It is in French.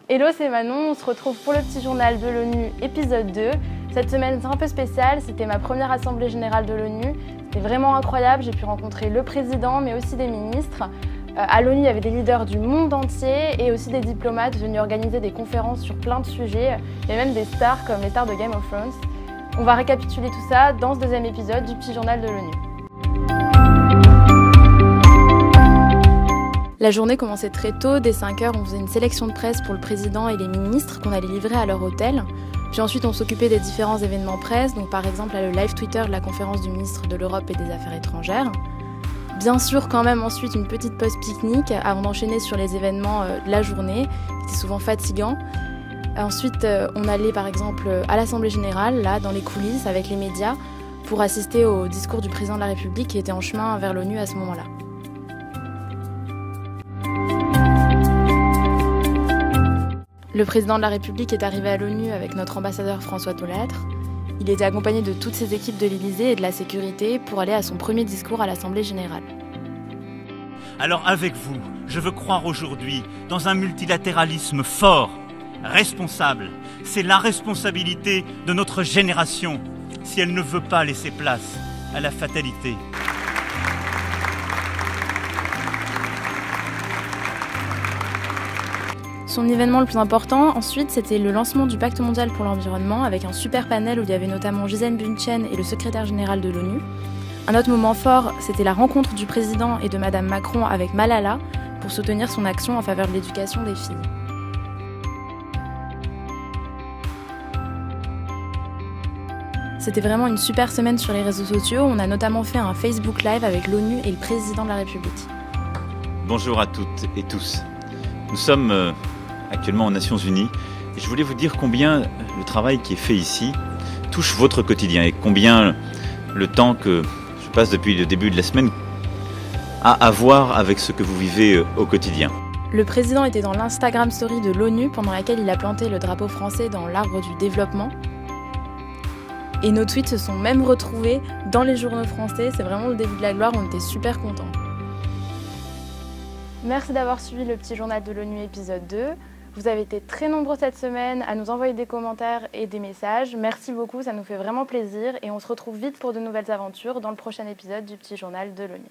Hello, c'est Manon, on se retrouve pour le petit journal de l'ONU épisode 2. Cette semaine c'est un peu spécial, c'était ma première assemblée générale de l'ONU. C'était vraiment incroyable, j'ai pu rencontrer le président mais aussi des ministres. À l'ONU, il y avait des leaders du monde entier et aussi des diplomates venus organiser des conférences sur plein de sujets. Il y a même des stars comme les stars de Game of Thrones. On va récapituler tout ça dans ce deuxième épisode du petit journal de l'ONU. La journée commençait très tôt, dès 5 h, on faisait une sélection de presse pour le président et les ministres qu'on allait livrer à leur hôtel. Puis ensuite, on s'occupait des différents événements presse, donc par exemple le live Twitter de la conférence du ministre de l'Europe et des Affaires étrangères. Bien sûr, quand même ensuite une petite pause pique-nique avant d'enchaîner sur les événements de la journée, qui étaient souvent fatigants. Ensuite, on allait par exemple à l'Assemblée générale, là, dans les coulisses, avec les médias, pour assister au discours du président de la République qui était en chemin vers l'ONU à ce moment-là. Le président de la République est arrivé à l'ONU avec notre ambassadeur François Delattre. Il était accompagné de toutes ses équipes de l'Élysée et de la sécurité pour aller à son premier discours à l'Assemblée générale. Alors avec vous, je veux croire aujourd'hui dans un multilatéralisme fort, responsable. C'est la responsabilité de notre génération si elle ne veut pas laisser place à la fatalité. Son événement le plus important, ensuite, c'était le lancement du Pacte mondial pour l'environnement avec un super panel où il y avait notamment Gisèle Bündchen et le secrétaire général de l'ONU. Un autre moment fort, c'était la rencontre du président et de Madame Macron avec Malala pour soutenir son action en faveur de l'éducation des filles. C'était vraiment une super semaine sur les réseaux sociaux. On a notamment fait un Facebook Live avec l'ONU et le président de la République. Bonjour à toutes et tous. Nous sommes actuellement aux Nations Unies et je voulais vous dire combien le travail qui est fait ici touche votre quotidien et combien le temps que je passe depuis le début de la semaine a à voir avec ce que vous vivez au quotidien. Le président était dans l'Instagram Story de l'ONU pendant laquelle il a planté le drapeau français dans l'arbre du développement. Et nos tweets se sont même retrouvés dans les journaux français. C'est vraiment le début de la gloire, on était super contents. Merci d'avoir suivi le petit journal de l'ONU épisode 2. Vous avez été très nombreux cette semaine à nous envoyer des commentaires et des messages. Merci beaucoup, ça nous fait vraiment plaisir et on se retrouve vite pour de nouvelles aventures dans le prochain épisode du petit journal de l'ONU.